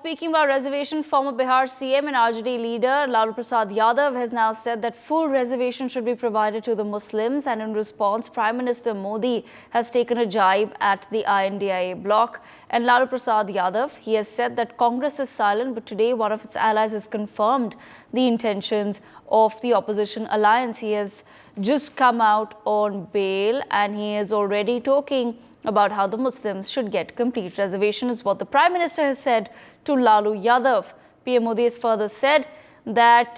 speaking about reservation, former Bihar CM and RJD leader Lalu Prasad Yadav has now said that full reservation should be provided to the Muslims, and in response, Prime Minister Modi has taken a jibe at the INDIA bloc. And Lalu Prasad Yadav, he has said that Congress is silent, but today one of its allies has confirmed the intentions of the opposition alliance. He has just come out on bail and he is already talking about how the Muslims should get complete reservation, is what the Prime Minister has said to Lalu Yadav. PM Modi has further said that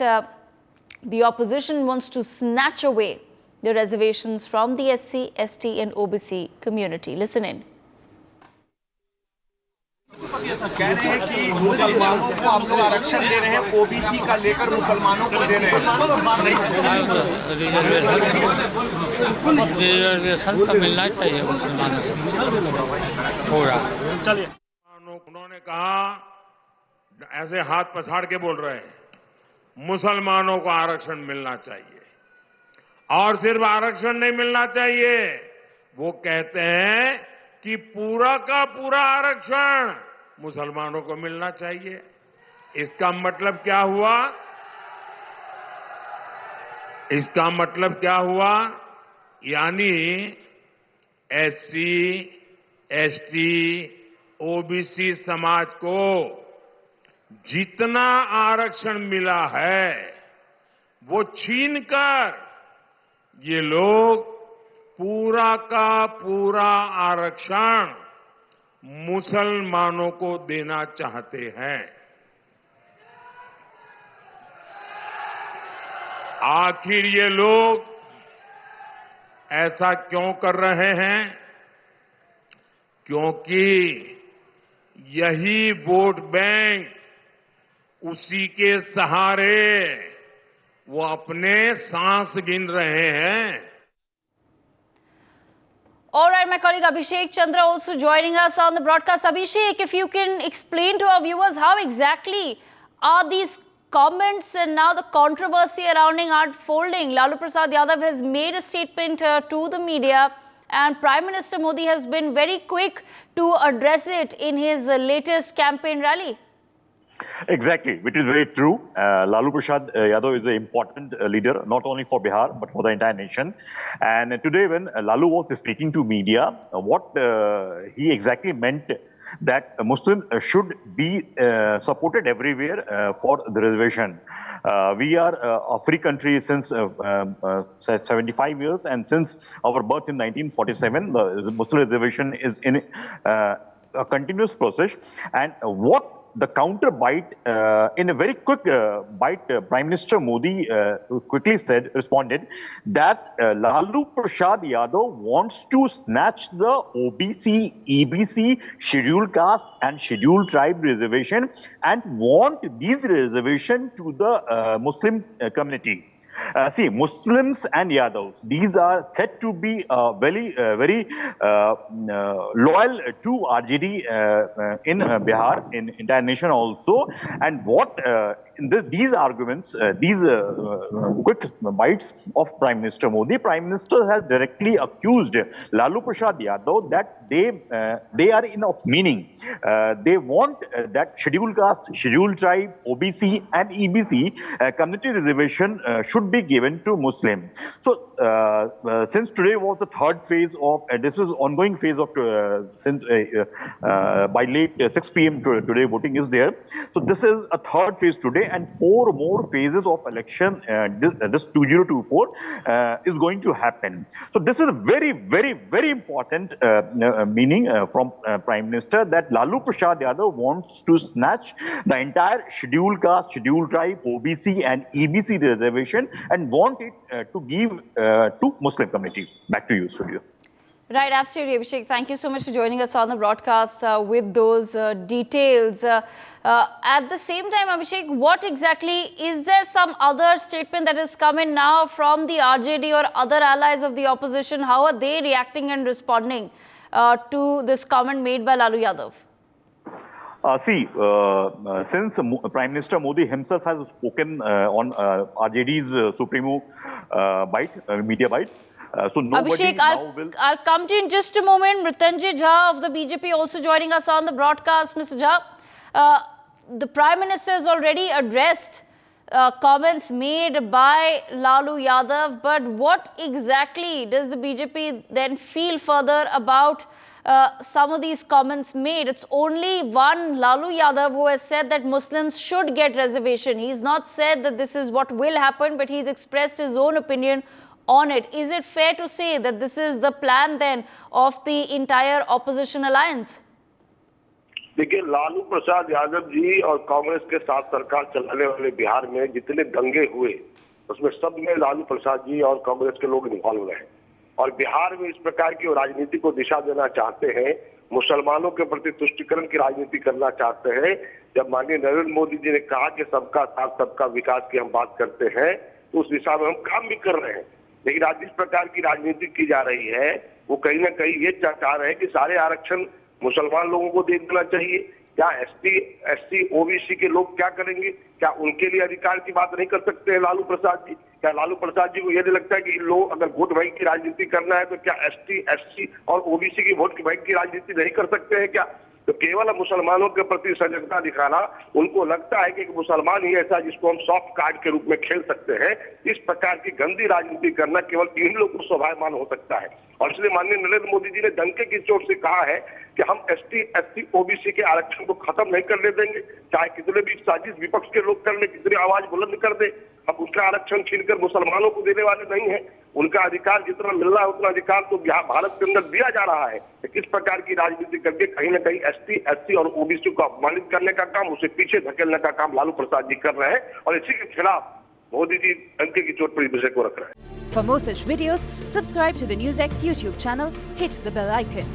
the opposition wants to snatch away the reservations from the SC, ST and OBC community. Listen in. कह रहे हैं कि मुसलमानों को आप लोग आरक्षण दे रहे हैं, ओबीसी का लेकर मुसलमानों को दे रहे हैं। रिजर्वेशन तो मिलना चाहिए मुसलमानों को पूरा। चलिए, उन्होंने कहा, ऐसे हाथ पछाड़ के बोल रहे हैं, मुसलमानों को आरक्षण मिलना चाहिए और सिर्फ आरक्षण नहीं मिलना चाहिए, वो कहते हैं कि पूरा का पूरा आरक्षण मुसलमानों को मिलना चाहिए। इसका मतलब क्या हुआ? इसका मतलब क्या हुआ? यानी एससी, एसटी, ओबीसी समाज को जितना आरक्षण मिला है वो छीनकर ये लोग पूरा का पूरा आरक्षण मुसलमानों को देना चाहते हैं। आखिर ये लोग ऐसा क्यों कर रहे हैं? क्योंकि यही वोट बैंक, उसी के सहारे वो अपने सांस गिन रहे हैं। All right, my colleague Abhishek Chandra also joining us on the broadcast. Abhishek, if you can explain to our viewers how exactly are these comments and now the controversy surrounding unfolding. Lalu Prasad Yadav has made a statement to the media and Prime Minister Modi has been very quick to address it in his latest campaign rally. Exactly, which is very true. Lalu Prasad Yadav is an important leader, not only for Bihar, but for the entire nation. And today when Lalu was speaking to media, what he exactly meant that Muslims should be supported everywhere for the reservation. We are a free country since 75 years, and since our birth in 1947, the Muslim reservation is in a continuous process. And what the counter bite, in a very quick bite, Prime Minister Modi quickly responded that Lalu Prasad Yadav wants to snatch the OBC, EBC, scheduled caste and scheduled tribe reservation and want these reservation to the Muslim community. See, Muslims and Yadavs, these are said to be very loyal to RJD in Bihar, in entire nation also. And what these arguments, these quick bites of Prime Minister Modi, Prime Minister has directly accused Lalu Prasad Yadav that they are enough meaning. They want that scheduled caste, scheduled tribe, OBC and EBC community reservation should be given to Muslim. So since today was the third phase of this is ongoing phase of since by late 6 p.m. today voting is there. So this is a third phase today, and 4 more phases of election this 2024 is going to happen. So this is a very important meaning from Prime Minister that Lalu Prasad Yadav wants to snatch the entire scheduled caste, scheduled tribe, OBC and EBC reservation and want it to give to Muslim community. Back to you, studio. Right, absolutely, Abhishek. Thank you so much for joining us on the broadcast with those details. At the same time, Abhishek, what exactly, is there some other statement that has come in now from the RJD or other allies of the opposition? How are they reacting and responding to this comment made by Lalu Yadav? Since Prime Minister Modi himself has spoken on RJD's Supremo media bite, so nobody Abhishek, I'll come to you in just a moment. Mrityunjay Jha of the BJP also joining us on the broadcast. Mr. Jha, the Prime Minister has already addressed comments made by Lalu Yadav, but what exactly does the BJP then feel further about some of these comments made? It's only one Lalu Yadav who has said that Muslims should get reservation. He's not said that this is what will happen, but he's expressed his own opinion on it. Is it fair to say that this is the plan then of the entire opposition alliance? देखिए, लालू प्रसाद यादव जी और कांग्रेस के साथ सरकार चलाने वाले बिहार में जितने दंगे हुए उसमें सब में लालू प्रसाद जी और कांग्रेस के लोग इन्वॉल्व रहे और बिहार में इस प्रकार की राजनीति को दिशा देना चाहते हैं, मुसलमानों के प्रति तुष्टिकरण की राजनीति करना चाहते हैं। जब माननीय नरेंद्र मोदी जी ने कहा कि सबका साथ सबका विकास की हम बात करते हैं तो उस दिशा में हम काम भी कर रहे हैं, लेकिन आज जिस प्रकार की राजनीति की जा रही है वो कहीं ना कहीं ये चाह रहे हैं कि सारे आरक्षण मुसलमान लोगों को दे देना चाहिए। क्या एससी ओबीसी के लोग क्या करेंगे? क्या उनके लिए अधिकार की बात नहीं कर सकते हैं लालू प्रसाद जी? क्या लालू प्रसाद जी को यह नहीं लगता है कि इन लोग अगर वोट बैंक की राजनीति करना है तो क्या एससी और ओबीसी की वोट बैंक की राजनीति नहीं कर सकते हैं क्या? तो केवल मुसलमानों के प्रति सजगता दिखाना, उनको लगता है कि मुसलमान ही ऐसा जिसको हम सॉफ्ट कार्ड के रूप में खेल सकते हैं, इस प्रकार की गंदी राजनीति करना केवल इन लोगों को शोभायमान हो सकता है। और इसलिए माननीय नरेंद्र मोदी जी ने डंके की चोट से कहा है कि हम एससी ओबीसी के आरक्षण को खत्म नहीं करने देंगे, चाहे कितने भी साजिश विपक्ष के लोग कर ले, कितनी आवाज बुलंद कर दे, हम उसका आरक्षण छीनकर मुसलमानों को देने वाले नहीं है। उनका अधिकार जितना मिल रहा है उतना अधिकार तो भारत के अंदर दिया जा रहा है। किस प्रकार की राजनीति करके कहीं ना कहीं एससी और ओबीसी को अपमानित करने का काम, उसे पीछे धकेलने का काम लालू प्रसाद जी कर रहे हैं और इसी के खिलाफ मोदी जी डंके की चोट पर इस विषय को रख रहे हैं। For more such videos, subscribe to the NewsX YouTube channel, hit the bell icon.